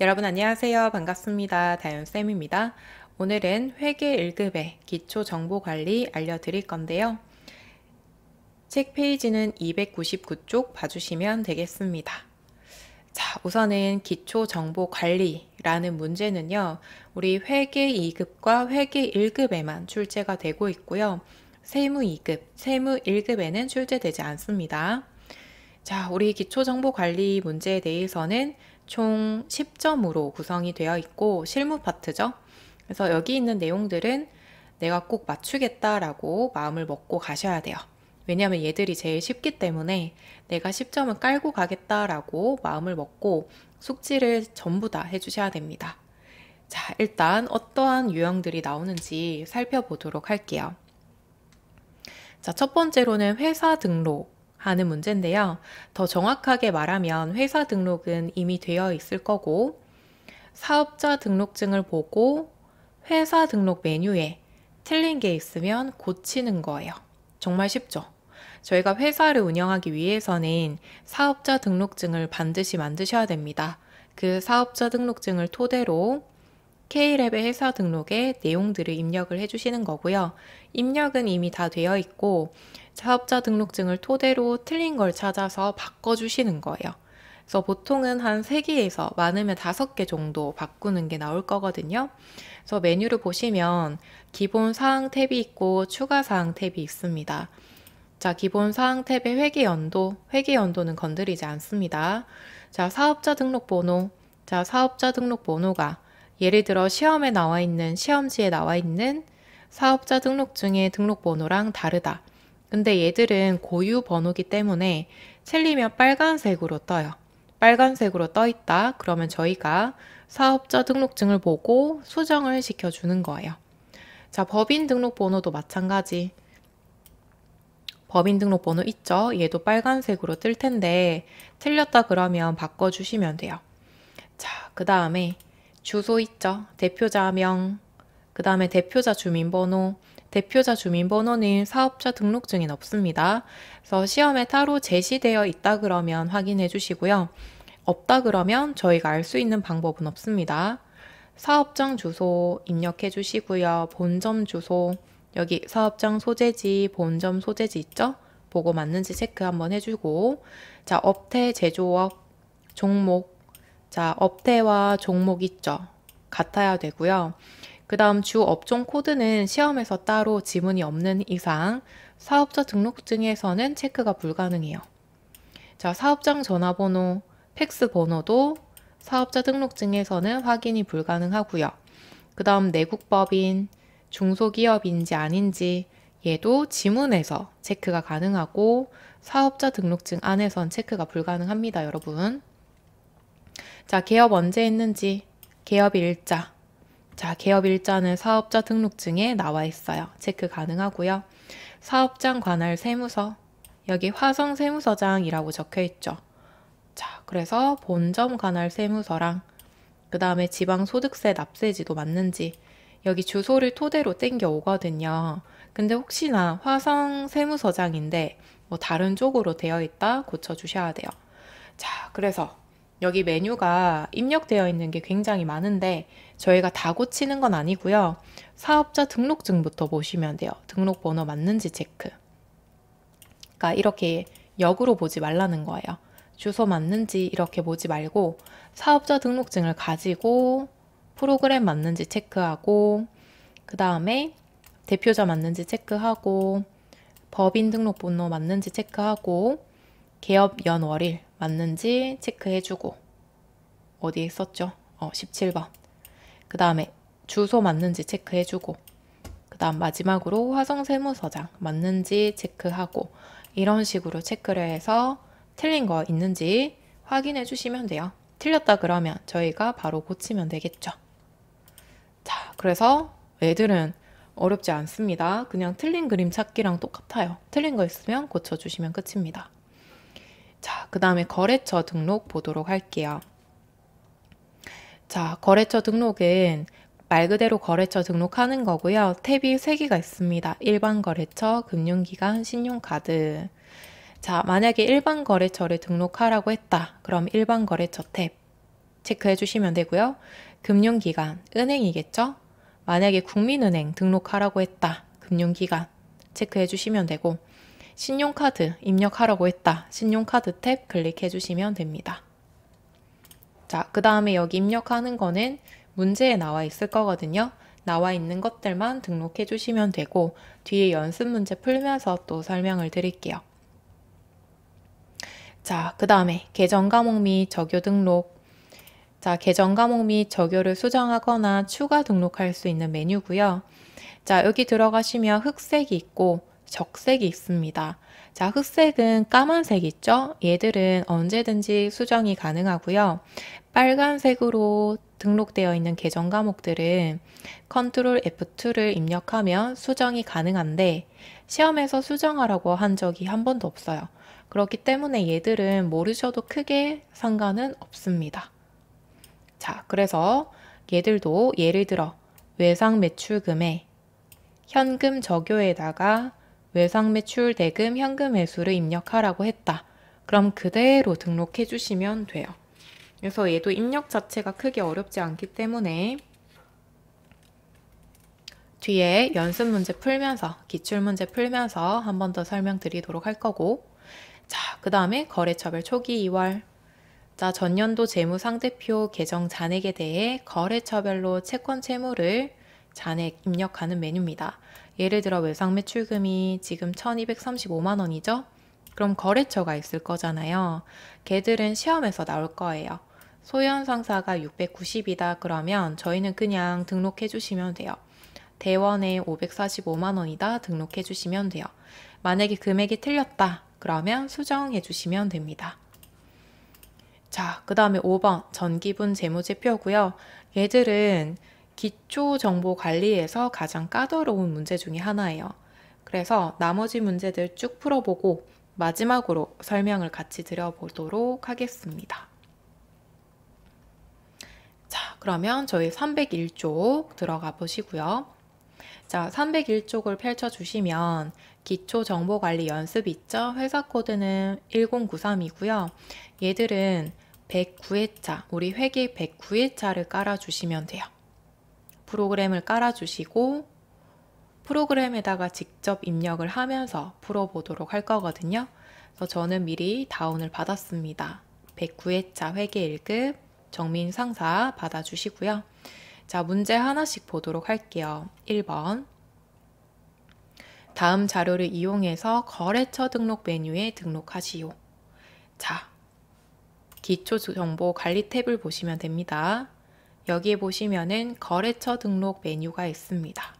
여러분 안녕하세요. 반갑습니다. 다현쌤입니다. 오늘은 회계 1급의 기초정보관리 알려드릴 건데요. 책 페이지는 299쪽 봐주시면 되겠습니다. 자, 우선은 기초정보관리라는 문제는요. 우리 회계 2급과 회계 1급에만 출제가 되고 있고요. 세무 2급, 세무 1급에는 출제되지 않습니다. 자, 우리 기초정보관리 문제에 대해서는 총 10점으로 구성이 되어 있고 실무 파트죠. 그래서 여기 있는 내용들은 내가 꼭 맞추겠다라고 마음을 먹고 가셔야 돼요. 왜냐하면 얘들이 제일 쉽기 때문에 내가 10점은 깔고 가겠다라고 마음을 먹고 숙지를 전부 다 해주셔야 됩니다. 자, 일단 어떠한 유형들이 나오는지 살펴보도록 할게요. 자, 첫 번째로는 회사 등록 하는 문제인데요. 더 정확하게 말하면 회사 등록은 이미 되어 있을 거고 사업자 등록증을 보고 회사 등록 메뉴에 틀린 게 있으면 고치는 거예요. 정말 쉽죠? 저희가 회사를 운영하기 위해서는 사업자 등록증을 반드시 만드셔야 됩니다. 그 사업자 등록증을 토대로 K랩의 회사 등록에 내용들을 입력을 해주시는 거고요. 입력은 이미 다 되어 있고 사업자 등록증을 토대로 틀린 걸 찾아서 바꿔주시는 거예요. 그래서 보통은 한 3개에서 많으면 5개 정도 바꾸는 게 나올 거거든요. 그래서 메뉴를 보시면 기본 사항 탭이 있고 추가 사항 탭이 있습니다. 자, 기본 사항 탭의 회계 연도는 건드리지 않습니다. 자, 사업자 등록번호. 자, 사업자 등록번호가 예를 들어 시험지에 나와 있는 사업자 등록증의 등록번호랑 다르다. 근데 얘들은 고유 번호기 때문에 틀리면 빨간색으로 떠요. 빨간색으로 떠 있다. 그러면 저희가 사업자 등록증을 보고 수정을 시켜주는 거예요. 자, 법인 등록번호도 마찬가지. 법인 등록번호 있죠? 얘도 빨간색으로 뜰 텐데 틀렸다 그러면 바꿔주시면 돼요. 자, 그 다음에 주소 있죠? 대표자명, 그 다음에 대표자 주민번호. 대표자 주민번호는 사업자 등록증엔 없습니다. 그래서 시험에 따로 제시되어 있다 그러면 확인해 주시고요. 없다 그러면 저희가 알 수 있는 방법은 없습니다. 사업장 주소 입력해 주시고요. 본점 주소, 여기 사업장 소재지, 본점 소재지 있죠? 보고 맞는지 체크 한번 해주고, 자, 업태, 제조업, 종목, 자, 업태와 종목 있죠? 같아야 되고요. 그 다음 주 업종 코드는 시험에서 따로 지문이 없는 이상 사업자 등록증에서는 체크가 불가능해요. 자, 사업장 전화번호, 팩스 번호도 사업자 등록증에서는 확인이 불가능하고요. 그 다음 내국법인, 중소기업인지 아닌지 얘도 지문에서 체크가 가능하고 사업자 등록증 안에선 체크가 불가능합니다, 여러분. 자, 개업 언제 했는지, 개업 일자. 자, 개업 일자는 사업자 등록증에 나와 있어요. 체크 가능하고요. 사업장 관할 세무서, 여기 화성 세무서장이라고 적혀 있죠. 자, 그래서 본점 관할 세무서랑 그 다음에 지방소득세 납세지도 맞는지 여기 주소를 토대로 땡겨 오거든요. 근데 혹시나 화성 세무서장인데 뭐 다른 쪽으로 되어 있다 고쳐주셔야 돼요. 자, 그래서 여기 메뉴가 입력되어 있는 게 굉장히 많은데 저희가 다 고치는 건 아니고요. 사업자 등록증부터 보시면 돼요. 등록번호 맞는지 체크. 그러니까 이렇게 역으로 보지 말라는 거예요. 주소 맞는지 이렇게 보지 말고 사업자 등록증을 가지고 프로그램 맞는지 체크하고 그 다음에 대표자 맞는지 체크하고 법인 등록번호 맞는지 체크하고 개업 연월일 맞는지 체크해주고 어디에 있었죠? 17번. 그 다음에 주소 맞는지 체크해주고 그 다음 마지막으로 화성세무서장 맞는지 체크하고 이런 식으로 체크를 해서 틀린 거 있는지 확인해 주시면 돼요. 틀렸다 그러면 저희가 바로 고치면 되겠죠. 자, 그래서 애들은 어렵지 않습니다. 그냥 틀린 그림 찾기랑 똑같아요. 틀린 거 있으면 고쳐주시면 끝입니다. 자, 그 다음에 거래처 등록 보도록 할게요. 자, 거래처 등록은 말 그대로 거래처 등록하는 거고요. 탭이 3개가 있습니다. 일반 거래처, 금융기관, 신용카드. 자, 만약에 일반 거래처를 등록하라고 했다. 그럼 일반 거래처 탭 체크해 주시면 되고요. 금융기관, 은행이겠죠? 만약에 국민은행 등록하라고 했다. 금융기관 체크해 주시면 되고, 신용카드 입력하라고 했다. 신용카드 탭 클릭해 주시면 됩니다. 자, 그 다음에 여기 입력하는 거는 문제에 나와 있을 거거든요. 나와 있는 것들만 등록해 주시면 되고, 뒤에 연습 문제 풀면서 또 설명을 드릴게요. 자, 그 다음에 계정 과목 및 적요 등록. 자, 계정 과목 및 적요를 수정하거나 추가 등록할 수 있는 메뉴고요. 자, 여기 들어가시면 흑색이 있고 적색이 있습니다. 자, 흑색은 까만색 있죠? 얘들은 언제든지 수정이 가능하고요. 빨간색으로 등록되어 있는 계정 과목들은 컨트롤 F2를 입력하면 수정이 가능한데 시험에서 수정하라고 한 적이 한 번도 없어요. 그렇기 때문에 얘들은 모르셔도 크게 상관은 없습니다. 자, 그래서 얘들도 예를 들어 외상 매출금에 현금 적요에다가 외상 매출 대금 현금 회수를 입력하라고 했다. 그럼 그대로 등록해 주시면 돼요. 그래서 얘도 입력 자체가 크게 어렵지 않기 때문에 뒤에 연습 문제 풀면서, 기출 문제 풀면서 한 번 더 설명드리도록 할 거고, 자, 그 다음에 거래처별 초기 2월. 자, 전년도 재무상대표 계정 잔액에 대해 거래처별로 채권 채무를 잔액 입력하는 메뉴입니다. 예를 들어 외상 매출금이 지금 1235만 원이죠? 그럼 거래처가 있을 거잖아요. 걔들은 시험에서 나올 거예요. 소현상사가 690이다 그러면 저희는 그냥 등록해 주시면 돼요. 대원에 545만 원이다 등록해 주시면 돼요. 만약에 금액이 틀렸다 그러면 수정해 주시면 됩니다. 자, 그 다음에 5번 전기분 재무제표고요. 얘들은 기초정보관리에서 가장 까다로운 문제 중에 하나예요. 그래서 나머지 문제들 쭉 풀어보고 마지막으로 설명을 같이 드려보도록 하겠습니다. 자, 그러면 저희 301쪽 들어가 보시고요. 자, 301쪽을 펼쳐주시면 기초정보관리 연습 있죠? 회사 코드는 1093이고요. 얘들은 109회차, 우리 회계 109회차를 깔아주시면 돼요. 프로그램을 깔아주시고 프로그램에다가 직접 입력을 하면서 풀어보도록 할 거거든요. 그래서 저는 미리 다운을 받았습니다. 109회차 회계 1급 정민 상사 받아주시고요. 자, 문제 하나씩 보도록 할게요. 1번. 다음 자료를 이용해서 거래처 등록 메뉴에 등록하시오. 자, 기초정보관리 탭을 보시면 됩니다. 여기에 보시면은 거래처 등록 메뉴가 있습니다.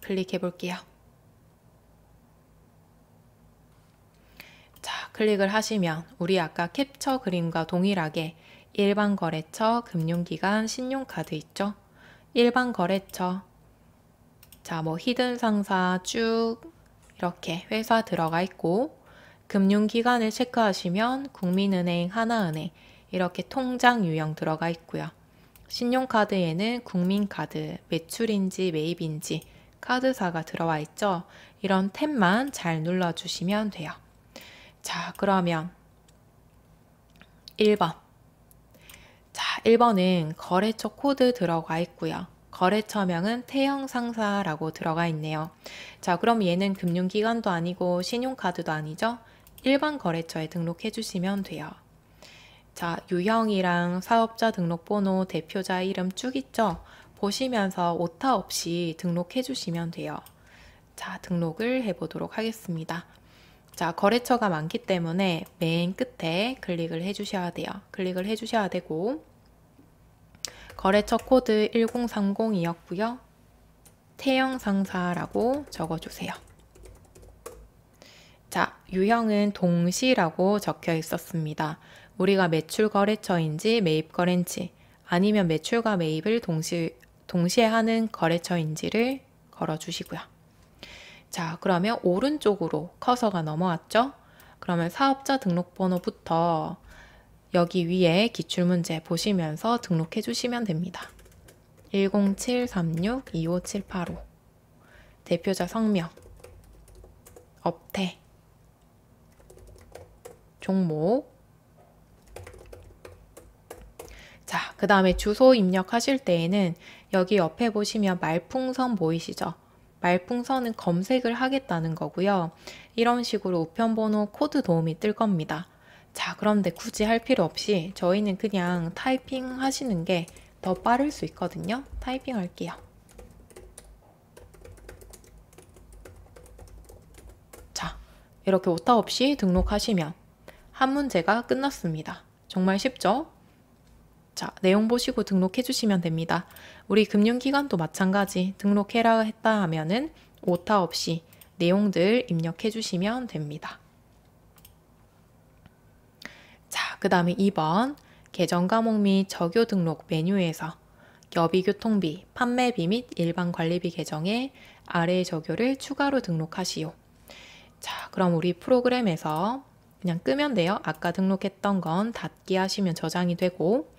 클릭해 볼게요. 자, 클릭을 하시면 우리 아까 캡처 그림과 동일하게 일반 거래처, 금융기관, 신용카드 있죠? 일반 거래처. 자, 뭐 히든 상사 쭉 이렇게 회사 들어가 있고, 금융기관을 체크하시면 국민은행, 하나은행 이렇게 통장 유형 들어가 있고요. 신용카드에는 국민카드, 매출인지 매입인지 카드사가 들어와 있죠. 이런 탭만 잘 눌러주시면 돼요. 자, 그러면 1번. 자, 1번은 거래처 코드 들어가 있고요. 거래처명은 태형상사라고 들어가 있네요. 자, 그럼 얘는 금융기관도 아니고 신용카드도 아니죠? 일반 거래처에 등록해 주시면 돼요. 자, 유형이랑 사업자 등록번호, 대표자 이름 쭉 있죠? 보시면서 오타 없이 등록해 주시면 돼요. 자, 등록을 해보도록 하겠습니다. 자, 거래처가 많기 때문에 맨 끝에 클릭을 해주셔야 돼요. 클릭을 해주셔야 되고, 거래처 코드 1030이었고요. 태형상사라고 적어주세요. 자, 유형은 동시라고 적혀 있었습니다. 우리가 매출 거래처인지 매입 거래인지 아니면 매출과 매입을 동시에 하는 거래처인지를 걸어주시고요. 자, 그러면 오른쪽으로 커서가 넘어왔죠? 그러면 사업자 등록번호부터 여기 위에 기출문제 보시면서 등록해 주시면 됩니다. 10736-25785 대표자 성명, 업태, 종목, 그 다음에 주소 입력하실 때에는 여기 옆에 보시면 말풍선 보이시죠? 말풍선은 검색을 하겠다는 거고요. 이런 식으로 우편번호 코드 도움이 뜰 겁니다. 자, 그런데 굳이 할 필요 없이 저희는 그냥 타이핑 하시는 게 더 빠를 수 있거든요. 타이핑 할게요. 자, 이렇게 오타 없이 등록하시면 한 문제가 끝났습니다. 정말 쉽죠? 자, 내용 보시고 등록해 주시면 됩니다. 우리 금융기관도 마찬가지 등록해라 했다 하면은 오타 없이 내용들 입력해 주시면 됩니다. 자, 그 다음에 2번 계정 과목 및 적요 등록 메뉴에서 여비교통비, 판매비 및 일반 관리비 계정에 아래의 적요를 추가로 등록하시오. 자, 그럼 우리 프로그램에서 그냥 끄면 돼요. 아까 등록했던 건 닫기 하시면 저장이 되고,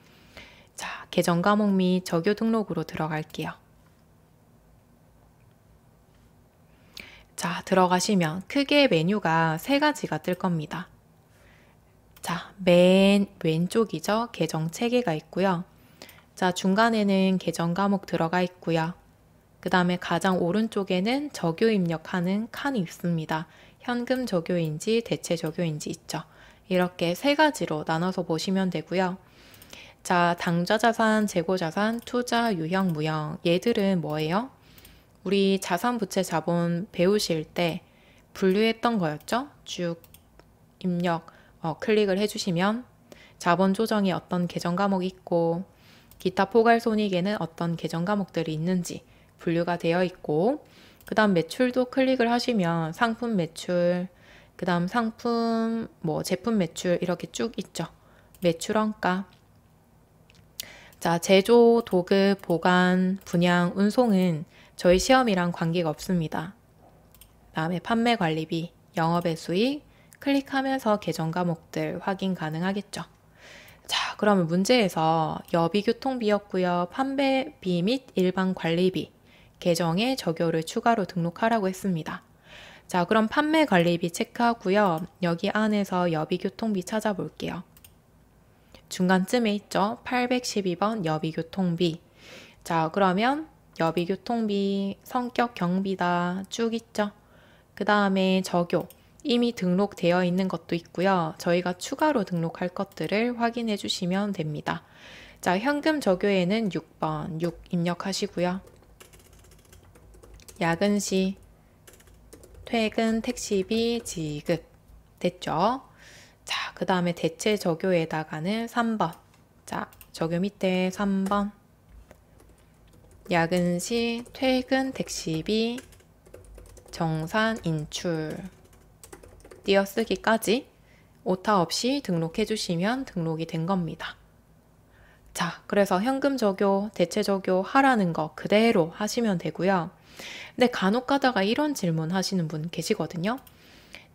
자, 계정 과목 및 적요 등록으로 들어갈게요. 자, 들어가시면 크게 메뉴가 3가지가 뜰 겁니다. 자, 맨 왼쪽이죠. 계정 체계가 있고요. 자, 중간에는 계정 과목 들어가 있고요. 그 다음에 가장 오른쪽에는 적요 입력하는 칸이 있습니다. 현금 적요인지 대체 적요인지 있죠. 이렇게 3가지로 나눠서 보시면 되고요. 자, 당좌자산, 재고자산, 투자, 유형, 무형. 얘들은 뭐예요? 우리 자산, 부채, 자본 배우실 때 분류했던 거였죠? 쭉 입력, 클릭을 해주시면 자본 조정에 어떤 계정 과목이 있고 기타 포괄 손익에는 어떤 계정 과목들이 있는지 분류가 되어 있고, 그 다음 매출도 클릭을 하시면 상품 매출, 그 다음 상품, 제품 매출 이렇게 쭉 있죠. 매출 원가. 자, 제조, 도급, 보관, 분양, 운송은 저희 시험이랑 관계가 없습니다. 그 다음에 판매 관리비, 영업의 수익, 클릭하면서 계정 과목들 확인 가능하겠죠. 자, 그러면 문제에서 여비교통비였고요. 판매비 및 일반 관리비 계정에 적요를 추가로 등록하라고 했습니다. 자, 그럼 판매 관리비 체크하고요. 여기 안에서 여비교통비 찾아볼게요. 중간쯤에 있죠. 812번 여비교통비. 자, 그러면 여비교통비 성격 경비다 쭉 있죠. 그 다음에 적요. 이미 등록되어 있는 것도 있고요. 저희가 추가로 등록할 것들을 확인해 주시면 됩니다. 자, 현금 적요에는 6번 6 입력하시고요. 야근시, 퇴근, 택시비, 지급 됐죠? 자, 그 다음에 대체 적요에다가는 3번. 자, 적요 밑에 3번. 야근시, 퇴근, 택시비, 정산, 인출. 띄어쓰기까지 오타 없이 등록해 주시면 등록이 된 겁니다. 자, 그래서 현금 적요, 대체 적요 하라는 거 그대로 하시면 되고요. 근데 간혹 가다가 이런 질문 하시는 분 계시거든요.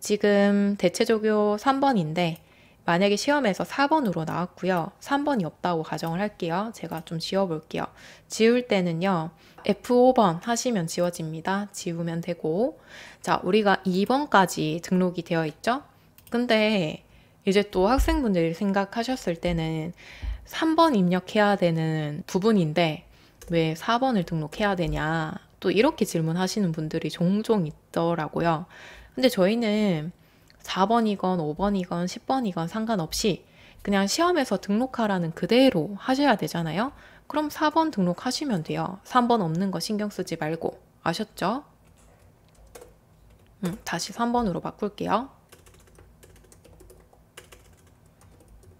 지금 대체 적요 3번인데 만약에 시험에서 4번으로 나왔고요. 3번이 없다고 가정을 할게요. 제가 좀 지워볼게요. 지울 때는요. F5번 하시면 지워집니다. 지우면 되고, 자, 우리가 2번까지 등록이 되어 있죠? 근데 이제 또 학생분들이 생각하셨을 때는 3번 입력해야 되는 부분인데 왜 4번을 등록해야 되냐? 또 이렇게 질문하시는 분들이 종종 있더라고요. 근데 저희는 4번이건 5번이건 10번이건 상관없이 그냥 시험에서 등록하라는 그대로 하셔야 되잖아요. 그럼 4번 등록하시면 돼요. 3번 없는 거 신경 쓰지 말고. 아셨죠? 다시 3번으로 바꿀게요.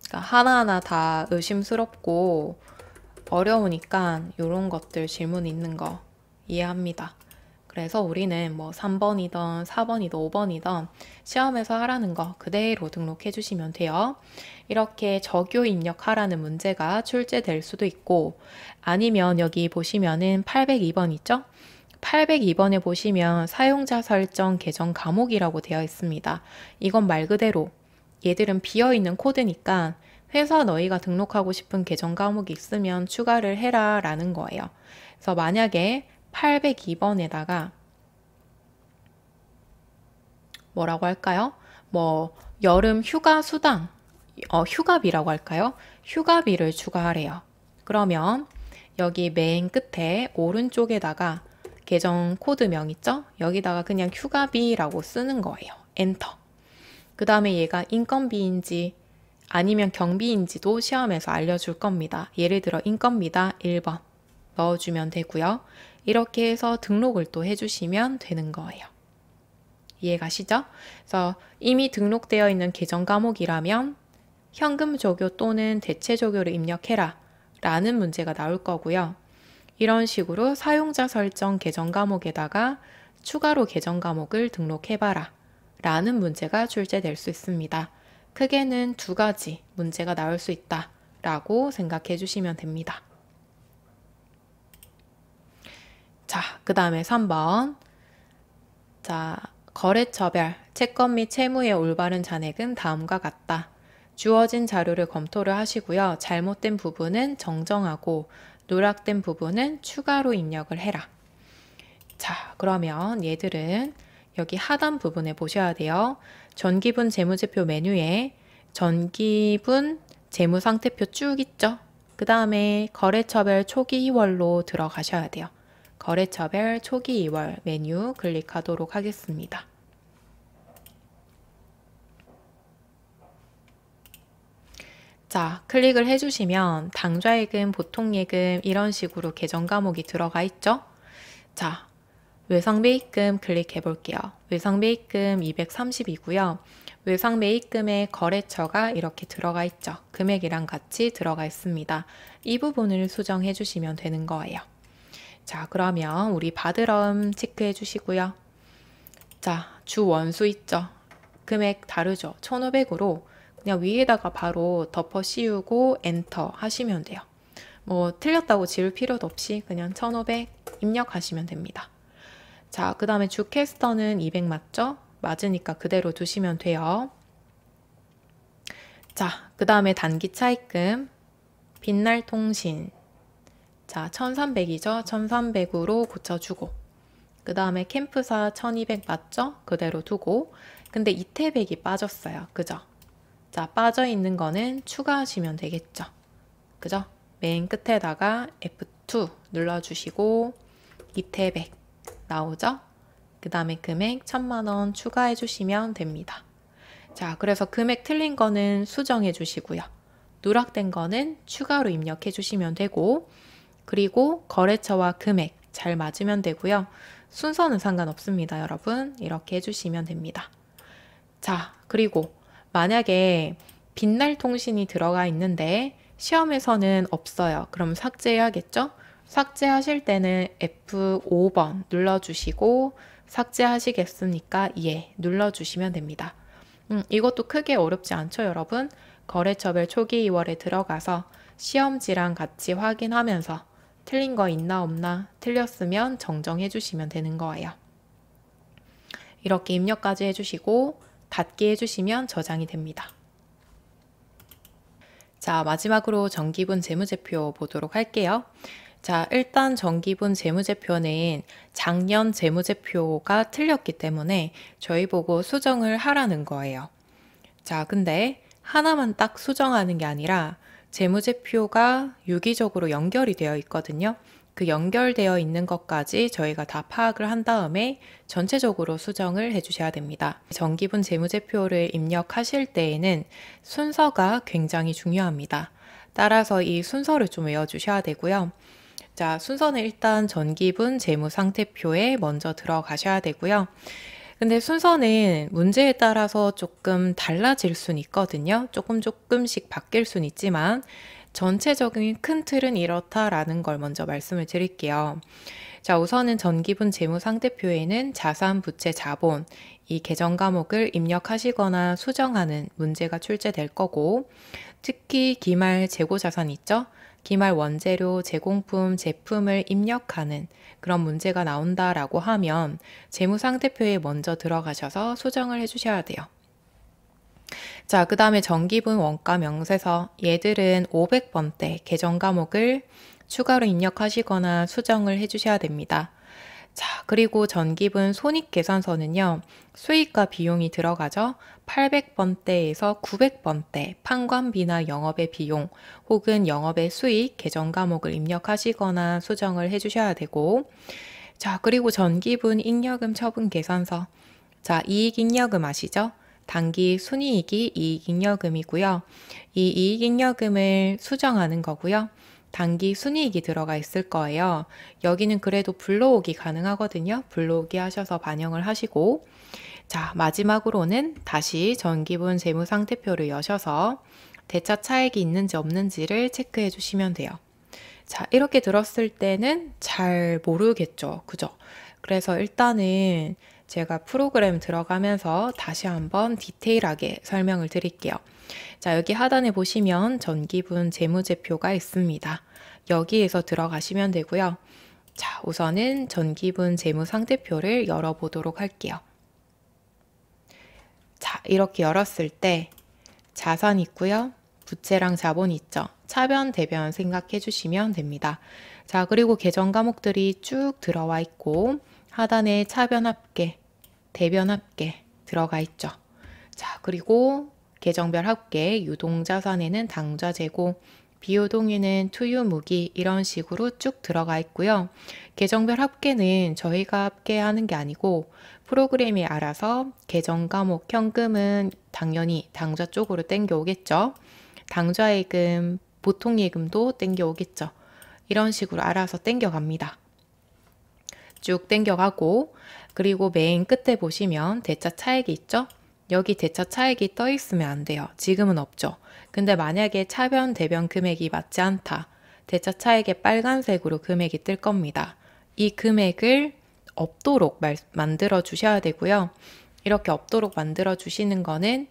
그러니까 하나하나 다 의심스럽고 어려우니까 이런 것들 질문 있는 거 이해합니다. 그래서 우리는 3번이든 4번이든 5번이든 시험에서 하라는 거 그대로 등록해 주시면 돼요. 이렇게 적요 입력하라는 문제가 출제될 수도 있고, 아니면 여기 보시면은 802번 있죠? 802번에 보시면 사용자 설정 계정 과목이라고 되어 있습니다. 이건 말 그대로 얘들은 비어있는 코드니까 회사 너희가 등록하고 싶은 계정 과목이 있으면 추가를 해라 라는 거예요. 그래서 만약에 802번에다가 뭐라고 할까요? 여름 휴가 수당, 휴가비라고 할까요? 휴가비를 추가하래요. 그러면 여기 맨 끝에 오른쪽에다가 계정 코드명 있죠? 여기다가 그냥 휴가비라고 쓰는 거예요. 엔터. 그 다음에 얘가 인건비인지 아니면 경비인지도 시험에서 알려줄 겁니다. 예를 들어 인건비다 1번 넣어주면 되고요. 이렇게 해서 등록을 또 해주시면 되는 거예요. 이해가시죠? 그래서 이미 등록되어 있는 계정 과목이라면 현금 조교 또는 대체 조교를 입력해라 라는 문제가 나올 거고요. 이런 식으로 사용자 설정 계정 과목에다가 추가로 계정 과목을 등록해봐라 라는 문제가 출제될 수 있습니다. 크게는 두 가지 문제가 나올 수 있다 라고 생각해 주시면 됩니다. 자, 그 다음에 3번. 자, 거래처별, 채권 및 채무의 올바른 잔액은 다음과 같다. 주어진 자료를 검토를 하시고요. 잘못된 부분은 정정하고 누락된 부분은 추가로 입력을 해라. 자, 그러면 얘들은 여기 하단 부분에 보셔야 돼요. 전기분 재무제표 메뉴에 전기분 재무상태표 쭉 있죠. 그 다음에 거래처별 초기 2월로 들어가셔야 돼요. 거래처별 초기 2월 메뉴 클릭하도록 하겠습니다. 자, 클릭을 해주시면 당좌예금, 보통예금 이런 식으로 계정 과목이 들어가 있죠. 자, 외상매입금 클릭해 볼게요. 외상매입금 230이고요. 외상매입금의 거래처가 이렇게 들어가 있죠. 금액이랑 같이 들어가 있습니다. 이 부분을 수정해 주시면 되는 거예요. 자, 그러면 우리 받으럼 체크해 주시고요. 자, 주 원수 있죠. 금액 다르죠. 1,500으로 그냥 위에다가 바로 덮어 씌우고 엔터 하시면 돼요. 뭐 틀렸다고 지울 필요도 없이 그냥 1,500 입력하시면 됩니다. 자, 그 다음에 주캐스터는 200 맞죠? 맞으니까 그대로 두시면 돼요. 자, 그 다음에 단기 차입금, 빛날 통신. 자, 1300이죠? 1300으로 고쳐주고. 그 다음에 캠프사 1200 맞죠? 그대로 두고. 근데 이태백이 빠졌어요. 그죠? 자, 빠져있는 거는 추가하시면 되겠죠. 그죠? 맨 끝에다가 F2 눌러주시고 이태백 나오죠? 그 다음에 금액 1000만원 추가해 주시면 됩니다. 자, 그래서 금액 틀린 거는 수정해 주시고요. 누락된 거는 추가로 입력해 주시면 되고, 그리고 거래처와 금액 잘 맞으면 되고요. 순서는 상관없습니다, 여러분. 이렇게 해주시면 됩니다. 자, 그리고 만약에 빛날 통신이 들어가 있는데 시험에서는 없어요. 그럼 삭제해야겠죠? 삭제하실 때는 F5번 눌러주시고 삭제하시겠습니까? 예, 눌러주시면 됩니다. 이것도 크게 어렵지 않죠, 여러분? 거래처별 초기 2월에 들어가서 시험지랑 같이 확인하면서 틀린 거 있나 없나 틀렸으면 정정해 주시면 되는 거예요. 이렇게 입력까지 해주시고 닫기 해주시면 저장이 됩니다. 자, 마지막으로 정기분 재무제표 보도록 할게요. 자, 일단 정기분 재무제표는 작년 재무제표가 틀렸기 때문에 저희 보고 수정을 하라는 거예요. 자, 근데 하나만 딱 수정하는 게 아니라 재무제표가 유기적으로 연결이 되어 있거든요. 그 연결되어 있는 것까지 저희가 다 파악을 한 다음에 전체적으로 수정을 해주셔야 됩니다. 정기분 재무제표를 입력하실 때에는 순서가 굉장히 중요합니다. 따라서 이 순서를 좀 외워주셔야 되고요. 자, 순서는 일단 전기분 재무상태표에 먼저 들어가셔야 되고요. 근데 순서는 문제에 따라서 조금 달라질 수는 있거든요. 조금씩 바뀔 수는 있지만 전체적인 큰 틀은 이렇다라는 걸 먼저 말씀을 드릴게요. 자, 우선은 전기분 재무상태표에는 자산, 부채, 자본 이 계정 과목을 입력하시거나 수정하는 문제가 출제될 거고, 특히 기말 재고자산 있죠? 기말 원재료, 제공품, 제품을 입력하는 그런 문제가 나온다라고 하면 재무상태표에 먼저 들어가셔서 수정을 해주셔야 돼요. 자, 그 다음에 전기분 원가 명세서 얘들은 500번대 계정 과목을 추가로 입력하시거나 수정을 해주셔야 됩니다. 자, 그리고 전기분 손익계산서는요, 수익과 비용이 들어가죠. 800번대에서 900번대 판관비나 영업의 비용 혹은 영업의 수익 계정 과목을 입력하시거나 수정을 해주셔야 되고, 자, 그리고 전기분 잉여금 처분 계산서. 자, 이익잉여금 아시죠? 단기 순이익이 이익잉여금이고요. 이 이익잉여금을 수정하는 거고요. 단기 순이익이 들어가 있을 거예요. 여기는 그래도 불러오기 가능하거든요. 불러오기 하셔서 반영을 하시고, 자, 마지막으로는 다시 전기분 재무상태표를 여셔서 대차 차액이 있는지 없는지를 체크해 주시면 돼요. 자, 이렇게 들었을 때는 잘 모르겠죠. 그죠? 그래서 일단은 제가 프로그램 들어가면서 다시 한번 디테일하게 설명을 드릴게요. 자, 여기 하단에 보시면 전기분 재무제표가 있습니다. 여기에서 들어가시면 되고요. 자, 우선은 전기분 재무상태표를 열어보도록 할게요. 자, 이렇게 열었을 때 자산 있고요. 부채랑 자본 있죠. 차변, 대변 생각해 주시면 됩니다. 자, 그리고 계정 과목들이 쭉 들어와 있고 하단에 차변 합계, 대변 합계 들어가 있죠. 자, 그리고 계정별 합계, 유동자산에는 당좌 재고, 비유동에는 투유 무기 이런 식으로 쭉 들어가 있고요. 계정별 합계는 저희가 합계하는 게 아니고 프로그램이 알아서 계정 과목 현금은 당연히 당좌 쪽으로 땡겨 오겠죠. 당좌 예금, 보통 예금도 땡겨 오겠죠. 이런 식으로 알아서 땡겨 갑니다. 쭉 땡겨 가고, 그리고 맨 끝에 보시면 대차 차액이 있죠. 여기 대차 차액이 떠 있으면 안 돼요. 지금은 없죠. 근데 만약에 차변, 대변 금액이 맞지 않다. 대차 차액의 빨간색으로 금액이 뜰 겁니다. 이 금액을 없도록 만들어 주셔야 되고요. 이렇게 없도록 만들어 주시는 거는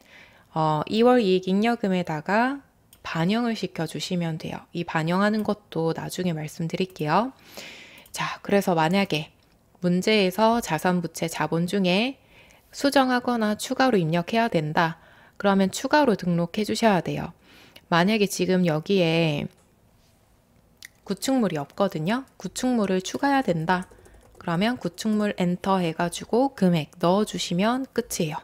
2월 이익 잉여금에다가 반영을 시켜 주시면 돼요. 이 반영하는 것도 나중에 말씀드릴게요. 자, 그래서 만약에 문제에서 자산, 부채, 자본 중에 수정하거나 추가로 입력해야 된다. 그러면 추가로 등록해 주셔야 돼요. 만약에 지금 여기에 구축물이 없거든요. 구축물을 추가해야 된다. 그러면 구축물 엔터 해가지고 금액 넣어주시면 끝이에요.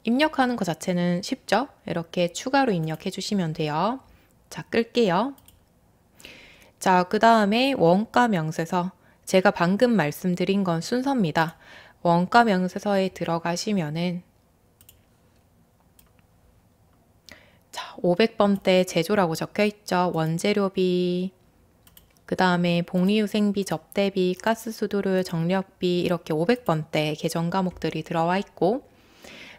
입력하는 것 자체는 쉽죠? 이렇게 추가로 입력해 주시면 돼요. 자, 끌게요. 자, 그 다음에 원가 명세서. 제가 방금 말씀드린 건 순서입니다. 원가 명세서에 들어가시면은 자, 500번대 제조라고 적혀 있죠. 원재료비, 그 다음에 복리후생비, 접대비, 가스수도료, 정력비 이렇게 500번대 계정 과목들이 들어와 있고,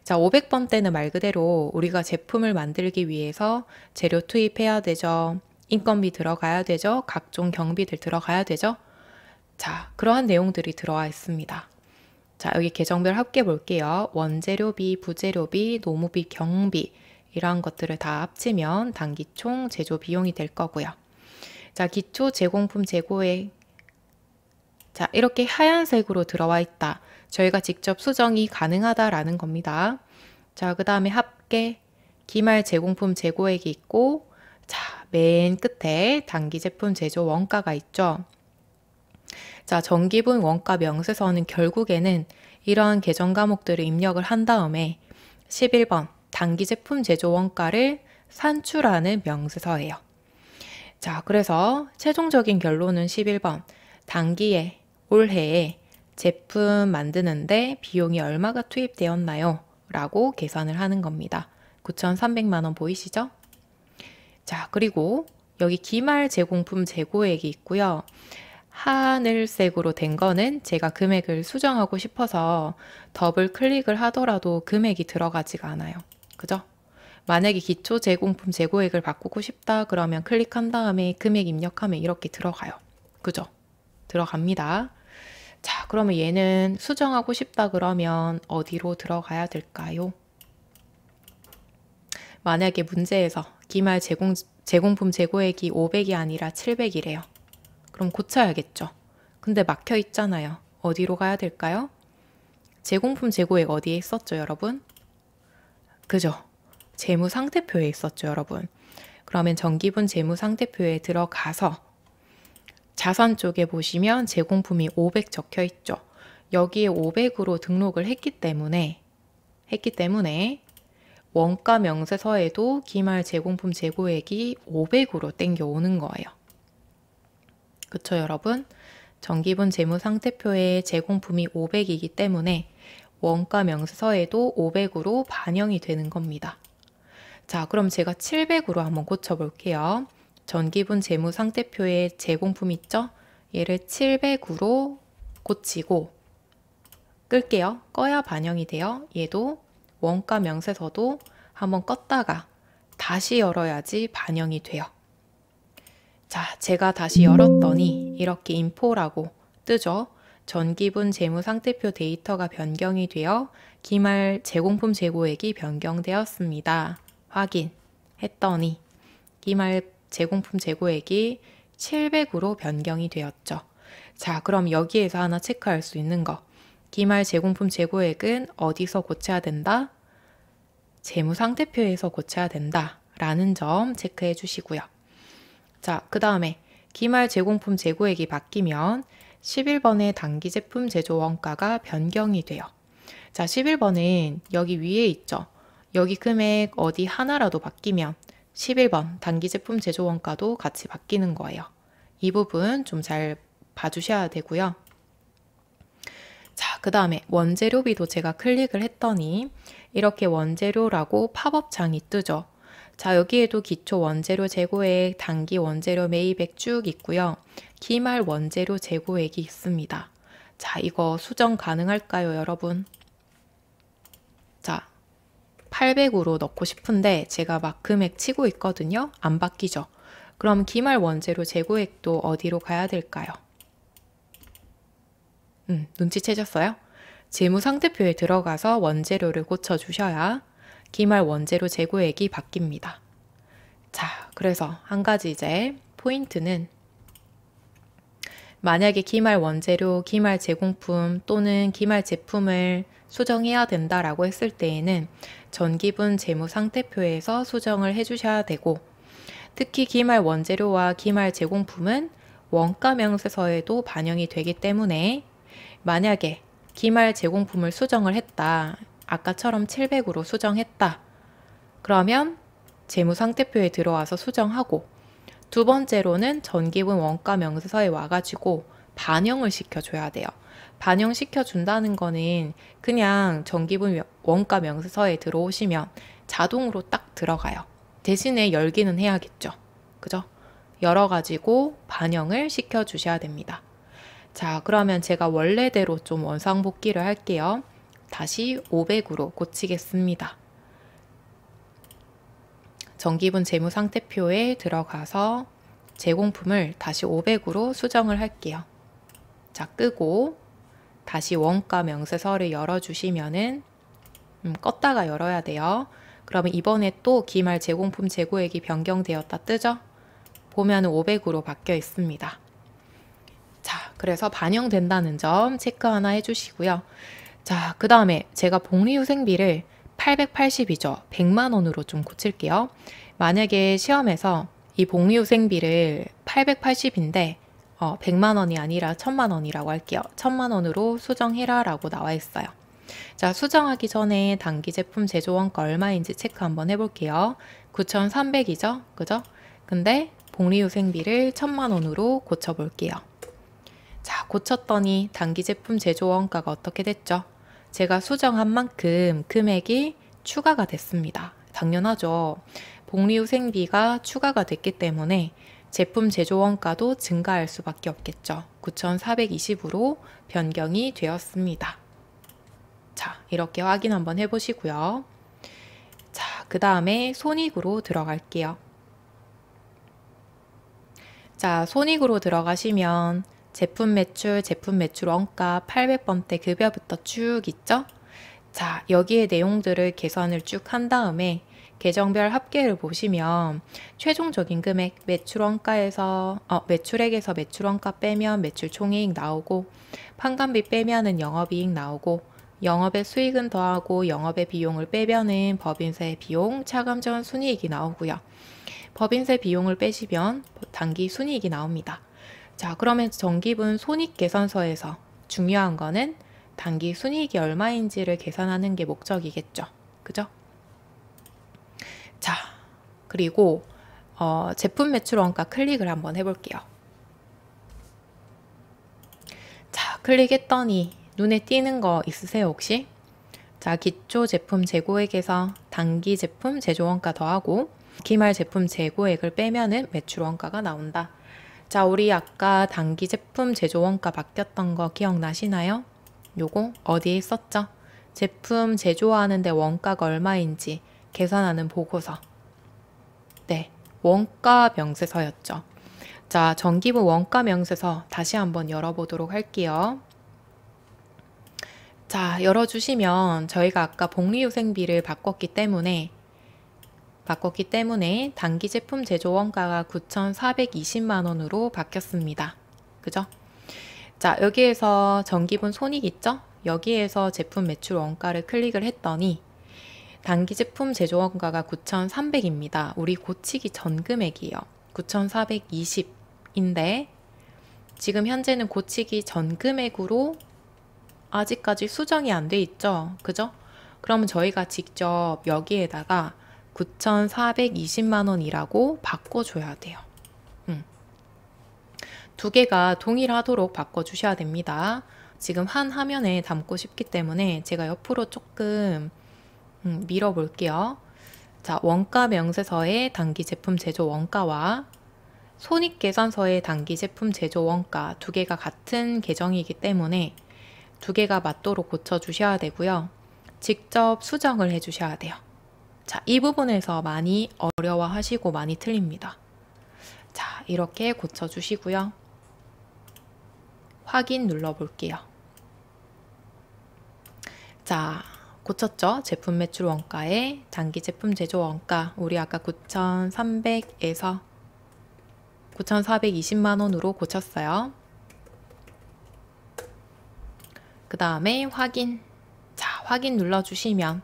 자, 500번대는 말 그대로 우리가 제품을 만들기 위해서 재료 투입해야 되죠. 인건비 들어가야 되죠. 각종 경비들 들어가야 되죠. 자, 그러한 내용들이 들어와 있습니다. 자, 여기 계정별 합계 볼게요. 원재료비, 부재료비, 노무비, 경비 이러한 것들을 다 합치면 단기 총 제조 비용이 될 거고요. 자, 기초 제공품 재고액. 자, 이렇게 하얀색으로 들어와 있다. 저희가 직접 수정이 가능하다라는 겁니다. 자, 그 다음에 합계, 기말 제공품 재고액이 있고, 자, 맨 끝에 단기 제품 제조 원가가 있죠. 자, 전기분 원가 명세서는 결국에는 이러한 계정 과목들을 입력을 한 다음에 11번 단기 제품 제조 원가를 산출하는 명세서예요. 자, 그래서 최종적인 결론은 11번 단기에 올해에 제품 만드는데 비용이 얼마가 투입되었나요? 라고 계산을 하는 겁니다. 9,300만 원 보이시죠? 자, 그리고 여기 기말 제공품 재고액이 있고요. 하늘색으로 된 거는 제가 금액을 수정하고 싶어서 더블 클릭을 하더라도 금액이 들어가지가 않아요. 그죠? 만약에 기초 제공품 재고액을 바꾸고 싶다 그러면 클릭한 다음에 금액 입력하면 이렇게 들어가요. 그죠? 들어갑니다. 자, 그러면 얘는 수정하고 싶다 그러면 어디로 들어가야 될까요? 만약에 문제에서 기말 제공품 재고액이 500이 아니라 700이래요. 그럼 고쳐야겠죠. 근데 막혀 있잖아요. 어디로 가야 될까요? 제공품 재고액 어디에 있었죠, 여러분? 그죠? 재무상태표에 있었죠, 여러분. 그러면 전기분 재무상태표에 들어가서 자산 쪽에 보시면 제공품이 500 적혀 있죠. 여기에 500으로 등록을 했기 때문에 원가 명세서에도 기말 제공품 재고액이 500으로 땡겨오는 거예요. 그쵸, 여러분? 정기분 재무상태표에 제공품이 500이기 때문에 원가 명세서에도 500으로 반영이 되는 겁니다. 자, 그럼 제가 700으로 한번 고쳐볼게요. 전기분 재무상태표에 제공품 있죠? 얘를 700으로 고치고 끌게요. 꺼야 반영이 돼요. 얘도 원가 명세서도 한번 껐다가 다시 열어야지 반영이 돼요. 자, 제가 다시 열었더니 이렇게 인포라고 뜨죠. 전기분 재무상태표 데이터가 변경이 되어 기말 제공품 재고액이 변경되었습니다. 확인했더니 기말 제공품 재고액이 700으로 변경이 되었죠. 자, 그럼 여기에서 하나 체크할 수 있는 거. 기말 제공품 재고액은 어디서 고쳐야 된다? 재무상태표에서 고쳐야 된다 라는 점 체크해 주시고요. 자, 그 다음에 기말 제공품 재고액이 바뀌면 11번의 단기 제품 제조 원가가 변경이 돼요. 자, 11번은 여기 위에 있죠. 여기 금액 어디 하나라도 바뀌면 11번 단기 제품 제조 원가도 같이 바뀌는 거예요. 이 부분 좀 잘 봐주셔야 되고요. 자, 그 다음에 원재료비도 제가 클릭을 했더니 이렇게 원재료라고 팝업창이 뜨죠. 자, 여기에도 기초 원재료 재고액, 단기 원재료 매입액 쭉 있고요. 기말 원재료 재고액이 있습니다. 자, 이거 수정 가능할까요, 여러분? 자, 800으로 넣고 싶은데 제가 막 금액 치고 있거든요. 안 바뀌죠. 그럼 기말 원재료 재고액도 어디로 가야 될까요? 눈치채셨어요? 재무상태표에 들어가서 원재료를 고쳐주셔야 기말 원재료 재고액이 바뀝니다. 자, 그래서 한 가지 이제 포인트는 만약에 기말 원재료, 기말 제공품 또는 기말 제품을 수정해야 된다라고 했을 때에는 전기분 재무상태표에서 수정을 해주셔야 되고, 특히 기말 원재료와 기말 제공품은 원가 명세서에도 반영이 되기 때문에 만약에 기말 제공품을 수정을 했다, 아까처럼 700으로 수정했다, 그러면 재무상태표에 들어와서 수정하고, 두 번째로는 전기분 원가 명세서에 와가지고 반영을 시켜줘야 돼요. 반영시켜준다는 거는 그냥 전기분 원가 명세서에 들어오시면 자동으로 딱 들어가요. 대신에 열기는 해야겠죠. 그죠? 열어가지고 반영을 시켜주셔야 됩니다. 자, 그러면 제가 원래대로 좀 원상복귀를 할게요. 다시 500으로 고치겠습니다. 전기분 재무상태표에 들어가서 제공품을 다시 500으로 수정을 할게요. 자, 끄고 다시 원가 명세서를 열어주시면은 껐다가 열어야 돼요. 그러면 이번에 또 기말 제공품 재고액이 변경되었다 뜨죠? 보면 500으로 바뀌어 있습니다. 자, 그래서 반영된다는 점 체크 하나 해주시고요. 자, 그 다음에 제가 복리후생비를 880이죠. 100만 원으로 좀 고칠게요. 만약에 시험에서 이 복리후생비를 880인데 100만 원이 아니라 1000만 원이라고 할게요. 1000만 원으로 수정해라 라고 나와 있어요. 자, 수정하기 전에 단기 제품 제조 원가 얼마인지 체크 한번 해볼게요. 9,300이죠? 그죠? 근데 복리후생비를 1000만 원으로 고쳐볼게요. 자, 고쳤더니 단기 제품 제조 원가가 어떻게 됐죠? 제가 수정한 만큼 금액이 추가가 됐습니다. 당연하죠. 복리후생비가 추가가 됐기 때문에 제품 제조 원가도 증가할 수밖에 없겠죠. 9,420으로 변경이 되었습니다. 자, 이렇게 확인 한번 해보시고요. 자, 그 다음에 손익으로 들어갈게요. 자, 손익으로 들어가시면 제품 매출 원가 800번대 급여부터 쭉 있죠? 자, 여기에 내용들을 계산을 쭉 한 다음에 계정별 합계를 보시면 최종적인 금액 매출액에서 매출원가 빼면 매출 총이익 나오고, 판관비 빼면은 영업이익 나오고, 영업의 수익은 더하고 영업의 비용을 빼면은 법인세 비용, 차감전 순이익이 나오고요. 법인세 비용을 빼시면 단기 순이익이 나옵니다. 자, 그러면 정기분 손익계산서에서 중요한 거는 단기 순이익이 얼마인지를 계산하는 게 목적이겠죠. 그죠? 자, 그리고 제품 매출 원가 클릭을 한번 해볼게요. 자, 클릭했더니 눈에 띄는 거 있으세요, 혹시? 자, 기초 제품 재고액에서 단기 제품 제조 원가 더하고 기말 제품 재고액을 빼면은 매출 원가가 나온다. 자, 우리 아까 단기 제품 제조 원가 바뀌었던 거 기억나시나요? 요거 어디에 있었죠? 제품 제조하는데 원가가 얼마인지 계산하는 보고서. 네, 원가 명세서였죠. 자, 전기분 원가 명세서 다시 한번 열어보도록 할게요. 자, 열어주시면 저희가 아까 복리후생비를 바꿨기 때문에 단기 제품 제조 원가가 9,420만 원으로 바뀌었습니다. 그죠? 자, 여기에서 전기분 손익 있죠? 여기에서 제품 매출 원가를 클릭을 했더니 단기 제품 제조 원가가 9,300입니다. 우리 고치기 전 금액이에요. 9,420인데 지금 현재는 고치기 전 금액으로 아직까지 수정이 안 돼 있죠. 그죠? 그러면 저희가 직접 여기에다가 9,420만 원이라고 바꿔줘야 돼요. 두 개가 동일하도록 바꿔주셔야 됩니다. 지금 한 화면에 담고 싶기 때문에 제가 옆으로 조금 밀어볼게요. 자, 원가 명세서의 단기 제품 제조 원가와 손익계산서의 단기 제품 제조 원가 두 개가 같은 계정이기 때문에 두 개가 맞도록 고쳐주셔야 되고요. 직접 수정을 해주셔야 돼요. 자, 이 부분에서 많이 어려워하시고 많이 틀립니다. 자, 이렇게 고쳐주시고요. 확인 눌러볼게요. 자, 고쳤죠? 제품 매출 원가에 단기 제품 제조 원가 우리 아까 9,300에서 9,420만 원으로 고쳤어요. 그 다음에 확인. 자, 확인 눌러주시면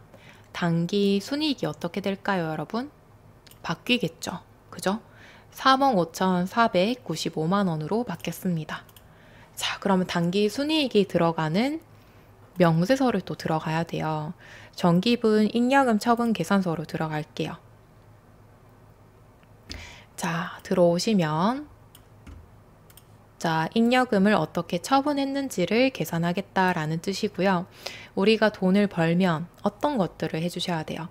단기 순이익이 어떻게 될까요, 여러분? 바뀌겠죠? 그죠? 45,495만 원으로 바뀌었습니다. 자, 그러면 단기 순이익이 들어가는 명세서를 또 들어가야 돼요. 전기분 잉여금 처분 계산서로 들어갈게요. 자, 들어오시면 자, 잉여금을 어떻게 처분했는지를 계산하겠다라는 뜻이고요. 우리가 돈을 벌면 어떤 것들을 해주셔야 돼요.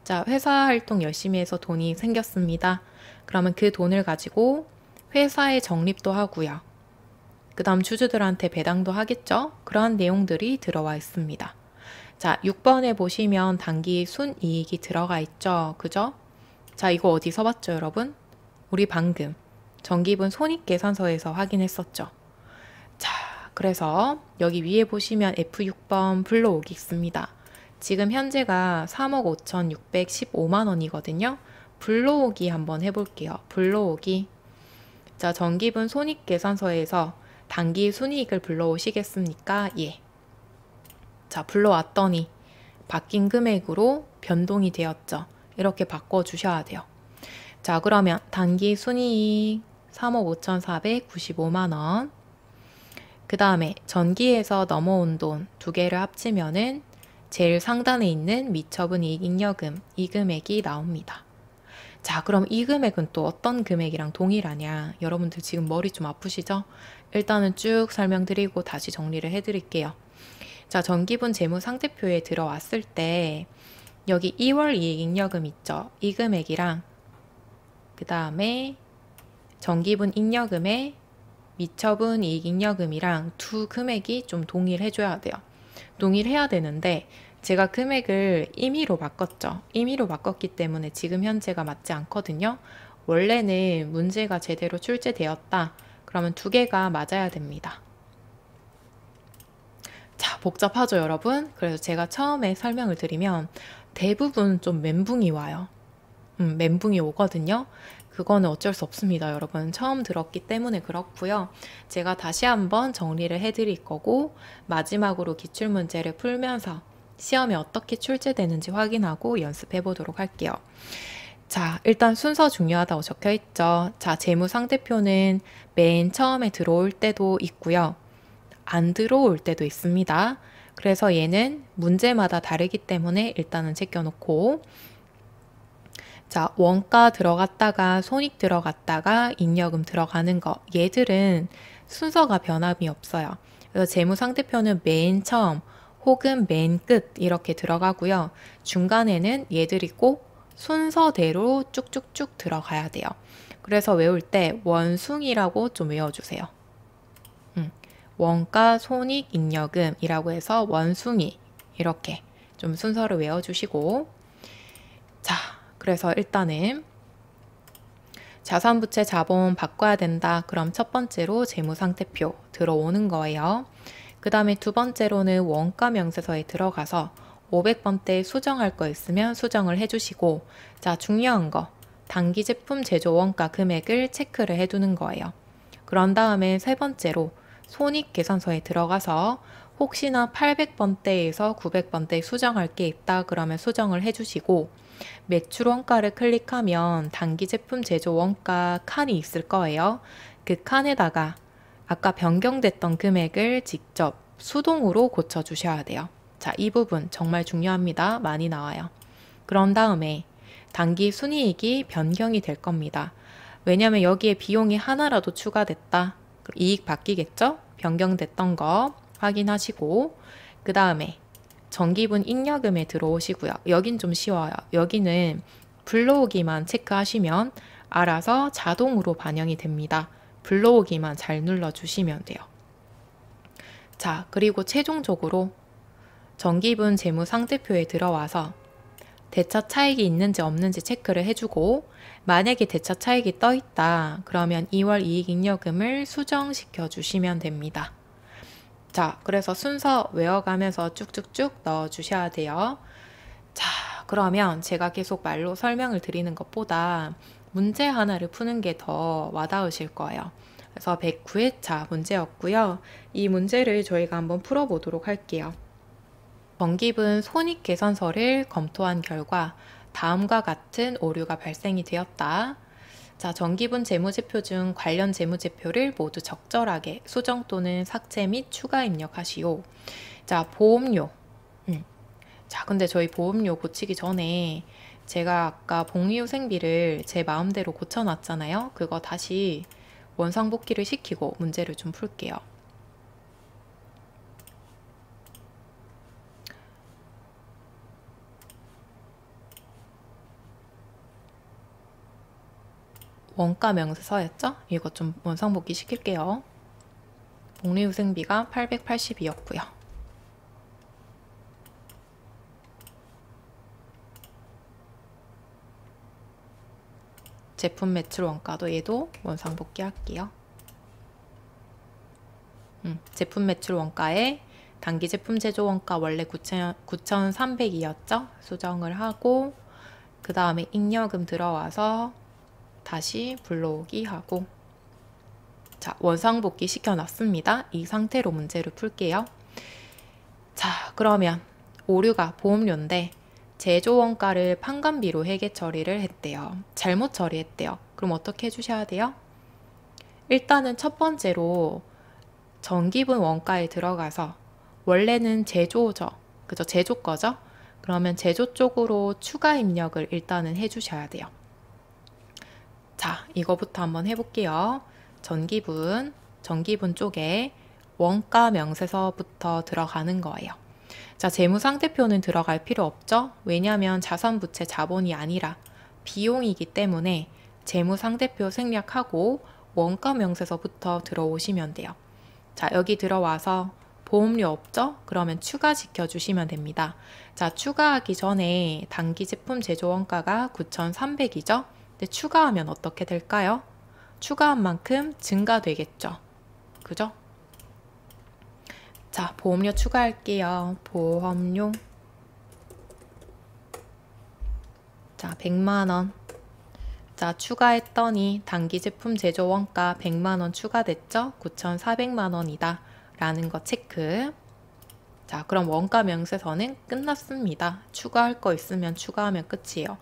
자, 회사 활동 열심히 해서 돈이 생겼습니다. 그러면 그 돈을 가지고 회사에 적립도 하고요. 그 다음 주주들한테 배당도 하겠죠? 그러한 내용들이 들어와 있습니다. 자, 6번에 보시면 단기 순이익이 들어가 있죠? 그죠? 자, 이거 어디서 봤죠, 여러분? 우리 방금 전기분 손익계산서에서 확인했었죠. 자, 그래서 여기 위에 보시면 F6번 불러오기 있습니다. 지금 현재가 3억 5,615만 원이거든요. 불러오기 한번 해볼게요. 불러오기. 자, 전기분 손익계산서에서 단기 순이익을 불러오시겠습니까? 예. 자, 불러왔더니 바뀐 금액으로 변동이 되었죠. 이렇게 바꿔주셔야 돼요. 자, 그러면 단기 순이익 3억 5,495만 원. 그 다음에 전기에서 넘어온 돈 두 개를 합치면은 제일 상단에 있는 미처분 이익 잉여금 이 금액이 나옵니다. 자, 그럼 이 금액은 또 어떤 금액이랑 동일하냐? 여러분들 지금 머리 좀 아프시죠? 일단은 쭉 설명드리고 다시 정리를 해드릴게요. 자, 전기분 재무상태표에 들어왔을 때 여기 2월 이익 잉여금 있죠? 이 금액이랑 그 다음에 전기분 잉여금에 미처분 이익 잉여금이랑 두 금액이 좀 동일해줘야 돼요. 동일해야 되는데 제가 금액을 임의로 바꿨죠. 임의로 바꿨기 때문에 지금 현재가 맞지 않거든요. 원래는 문제가 제대로 출제되었다. 그러면 두 개가 맞아야 됩니다. 자, 복잡하죠, 여러분? 그래서 제가 처음에 설명을 드리면 대부분 좀 멘붕이 와요. 멘붕이 오거든요. 그거는 어쩔 수 없습니다, 여러분. 처음 들었기 때문에 그렇고요. 제가 다시 한번 정리를 해드릴 거고 마지막으로 기출문제를 풀면서 시험에 어떻게 출제되는지 확인하고 연습해 보도록 할게요. 자, 일단 순서 중요하다고 적혀 있죠. 자, 재무상태표는 맨 처음에 들어올 때도 있고요. 안 들어올 때도 있습니다. 그래서 얘는 문제마다 다르기 때문에 일단은 제껴놓고, 자, 원가 들어갔다가 손익 들어갔다가 인여금 들어가는 거, 얘들은 순서가 변함이 없어요. 그래서 재무상태표는 맨 처음 혹은 맨 끝 이렇게 들어가고요. 중간에는 얘들이 꼭 순서대로 쭉쭉쭉 들어가야 돼요. 그래서 외울 때 원숭이라고 좀 외워주세요. 원가, 손익, 인여금이라고 해서 원숭이 이렇게 좀 순서를 외워주시고, 자, 그래서 일단은 자산부채 자본 바꿔야 된다. 그럼 첫 번째로 재무상태표 들어오는 거예요. 그 다음에 두 번째로는 원가 명세서에 들어가서 500번대 수정할 거 있으면 수정을 해주시고, 자, 중요한 거 단기 제품 제조 원가 금액을 체크를 해두는 거예요. 그런 다음에 세 번째로 손익 계산서에 들어가서 혹시나 800번대에서 900번대 수정할 게 있다 그러면 수정을 해주시고, 매출 원가를 클릭하면 단기 제품 제조 원가 칸이 있을 거예요. 그 칸에다가 아까 변경됐던 금액을 직접 수동으로 고쳐주셔야 돼요. 자, 이 부분 정말 중요합니다. 많이 나와요. 그런 다음에 단기 순이익이 변경이 될 겁니다. 왜냐하면 여기에 비용이 하나라도 추가됐다. 이익 바뀌겠죠? 변경됐던 거 확인하시고, 그 다음에 정기분 잉여금에 들어오시고요. 여긴 좀 쉬워요. 여기는 불러오기만 체크하시면 알아서 자동으로 반영이 됩니다. 불러오기만 잘 눌러주시면 돼요. 자, 그리고 최종적으로 정기분 재무상태표에 들어와서 대차 차익이 있는지 없는지 체크를 해주고, 만약에 대차 차익이 떠 있다 그러면 2월 이익잉여금을 수정시켜 주시면 됩니다. 자, 그래서 순서 외워가면서 쭉쭉쭉 넣어 주셔야 돼요. 자, 그러면 제가 계속 말로 설명을 드리는 것보다 문제 하나를 푸는 게 더 와닿으실 거예요. 그래서 109회차 문제였고요. 이 문제를 저희가 한번 풀어보도록 할게요. 정기분 손익계산서를 검토한 결과 다음과 같은 오류가 발생이 되었다. 자, 정기분 재무제표 중 관련 재무제표를 모두 적절하게 수정 또는 삭제 및 추가 입력하시오. 자, 보험료. 자, 근데 저희 보험료 고치기 전에 제가 아까 복리후생비를 제 마음대로 고쳐놨잖아요. 그거 다시 원상복귀를 시키고 문제를 좀 풀게요. 원가 명세서였죠? 이거 좀 원상복귀 시킬게요. 복리후생비가 880이었고요. 제품 매출 원가도 얘도 원상복귀 할게요. 제품 매출 원가에 단기 제품 제조 원가 원래 9,300이었죠? 수정을 하고, 그 다음에 잉여금 들어와서 다시 불러오기 하고, 자, 원상복귀 시켜놨습니다. 이 상태로 문제를 풀게요. 자, 그러면 오류가 보험료인데 제조 원가를 판관비로 회계 처리를 했대요. 잘못 처리했대요. 그럼 어떻게 해주셔야 돼요? 일단은 첫 번째로 정기분 원가에 들어가서 원래는 제조죠. 그죠? 제조 거죠? 그러면 제조 쪽으로 추가 입력을 일단은 해주셔야 돼요. 자, 이거부터 한번 해볼게요. 정기분 쪽에 원가 명세서부터 들어가는 거예요. 자, 재무상태표는 들어갈 필요 없죠? 왜냐하면 자산부채 자본이 아니라 비용이기 때문에 재무상태표 생략하고 원가 명세서부터 들어오시면 돼요. 자, 여기 들어와서 보험료 없죠? 그러면 추가 지켜주시면 됩니다. 자, 추가하기 전에 단기 제품 제조 원가가 9,300이죠? 근데 추가하면 어떻게 될까요? 추가한 만큼 증가되겠죠. 그죠? 자, 보험료 추가할게요. 보험료. 자, 100만원. 자, 추가했더니 단기 제품 제조 원가 100만원 추가됐죠? 9,400만원이다 라는 거 체크. 자, 그럼 원가 명세서는 끝났습니다. 추가할 거 있으면 추가하면 끝이에요.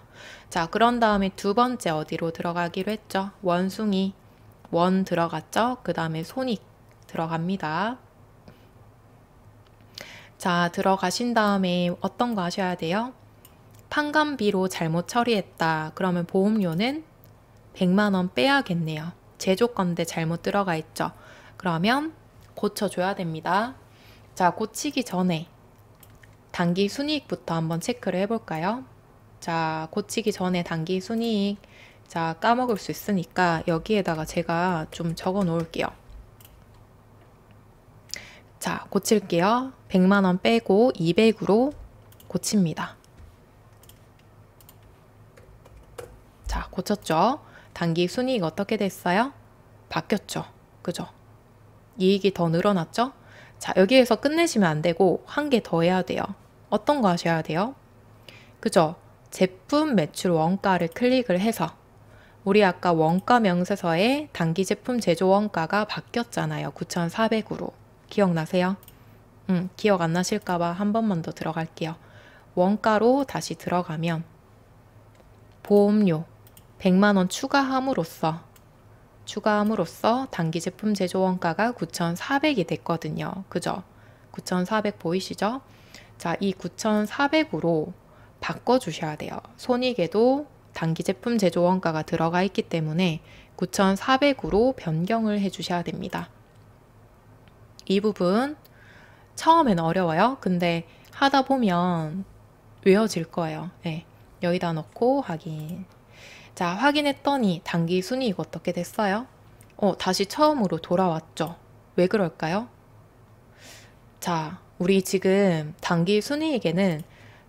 자, 그런 다음에 두 번째 어디로 들어가기로 했죠? 원숭이, 원 들어갔죠? 그 다음에 손익 들어갑니다. 자, 들어가신 다음에 어떤 거 하셔야 돼요? 판관비로 잘못 처리했다. 그러면 보험료는 100만 원 빼야겠네요. 제조 건데 잘못 들어가 있죠. 그러면 고쳐줘야 됩니다. 자, 고치기 전에 단기 순이익부터 한번 체크를 해볼까요? 자, 고치기 전에 단기 순이익. 자, 까먹을 수 있으니까 여기에다가 제가 좀 적어 놓을게요. 자, 고칠게요. 100만 원 빼고 200으로 고칩니다. 자, 고쳤죠? 단기 순이익 어떻게 됐어요? 바뀌었죠? 그죠? 이익이 더 늘어났죠? 자, 여기에서 끝내시면 안 되고 한 개 더 해야 돼요. 어떤 거 하셔야 돼요? 그죠? 제품 매출 원가를 클릭을 해서 우리 아까 원가 명세서에 단기 제품 제조 원가가 바뀌었잖아요. 9,400으로. 기억나세요? 기억 안 나실까봐 한 번만 더 들어갈게요. 원가로 다시 들어가면 보험료 100만 원 추가함으로써 단기 제품 제조 원가가 9,400이 됐거든요. 그죠? 9,400 보이시죠? 자, 이 9,400으로 바꿔주셔야 돼요. 손익에도 단기 제품 제조 원가가 들어가 있기 때문에 9,400으로 변경을 해주셔야 됩니다. 이 부분 처음엔 어려워요. 근데 하다 보면 외워질 거예요. 네, 여기다 넣고 확인. 자, 확인했더니 단기 순이익 어떻게 됐어요? 다시 처음으로 돌아왔죠. 왜 그럴까요? 자, 우리 지금 단기 순이익에는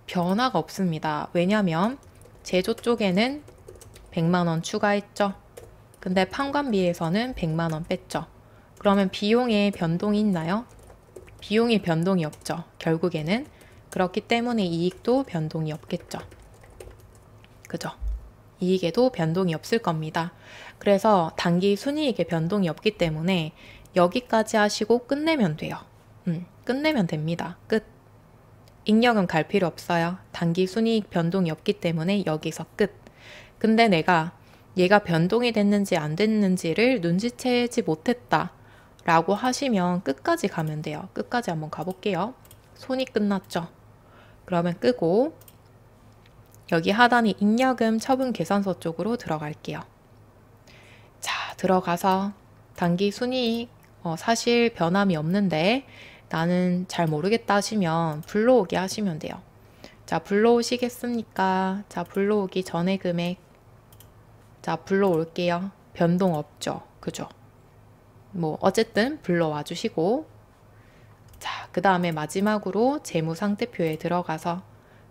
변화가 없습니다. 왜냐면 제조 쪽에는 100만 원 추가했죠. 근데 판관비에서는 100만 원 뺐죠. 그러면 비용에 변동이 있나요? 비용이 변동이 없죠. 결국에는. 그렇기 때문에 이익도 변동이 없겠죠. 그죠? 이익에도 변동이 없을 겁니다. 그래서 단기 순이익에 변동이 없기 때문에 여기까지 하시고 끝내면 돼요. 끝내면 됩니다. 끝. 익력은 갈 필요 없어요. 단기 순이익 변동이 없기 때문에 여기서 끝. 근데 내가 얘가 변동이 됐는지 안 됐는지를 눈치채지 못했다 라고 하시면 끝까지 가면 돼요. 끝까지 한번 가볼게요. 손이 끝났죠? 그러면 끄고 여기 하단이 잉여금 처분 계산서 쪽으로 들어갈게요. 자, 들어가서 단기 순이익 사실 변함이 없는데 나는 잘 모르겠다 하시면 불러오기 하시면 돼요. 자, 불러오시겠습니까? 자, 불러오기 전에 금액. 자, 불러올게요. 변동 없죠? 그죠? 뭐 어쨌든 불러와 주시고, 자, 그 다음에 마지막으로 재무상태표에 들어가서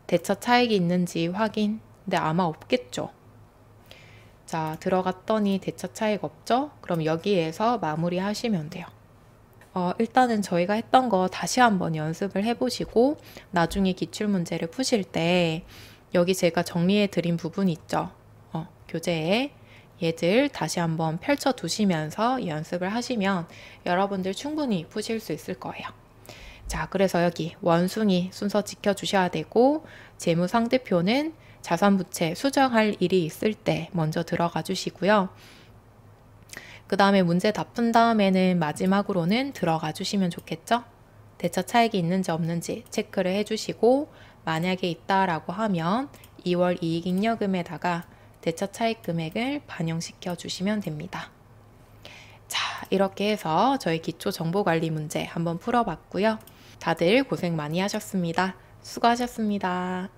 대처 차익이 있는지 확인. 근데 아마 없겠죠. 자, 들어갔더니 대처 차익 없죠? 그럼 여기에서 마무리 하시면 돼요. 일단은 저희가 했던 거 다시 한번 연습을 해보시고 나중에 기출문제를 푸실 때 여기 제가 정리해 드린 부분 있죠. 교재에 얘들 다시 한번 펼쳐 두시면서 연습을 하시면 여러분들 충분히 푸실 수 있을 거예요. 자, 그래서 여기 원숭이 순서 지켜주셔야 되고 재무상태표는 자산부채 수정할 일이 있을 때 먼저 들어가 주시고요. 그 다음에 문제 다 푼 다음에는 마지막으로는 들어가 주시면 좋겠죠? 대처 차익이 있는지 없는지 체크를 해주시고 만약에 있다라고 하면 2월 이익잉여금에다가 대처 차익 금액을 반영시켜 주시면 됩니다. 자, 이렇게 해서 저희 기초정보관리 문제 한번 풀어봤고요. 다들 고생 많이 하셨습니다. 수고하셨습니다.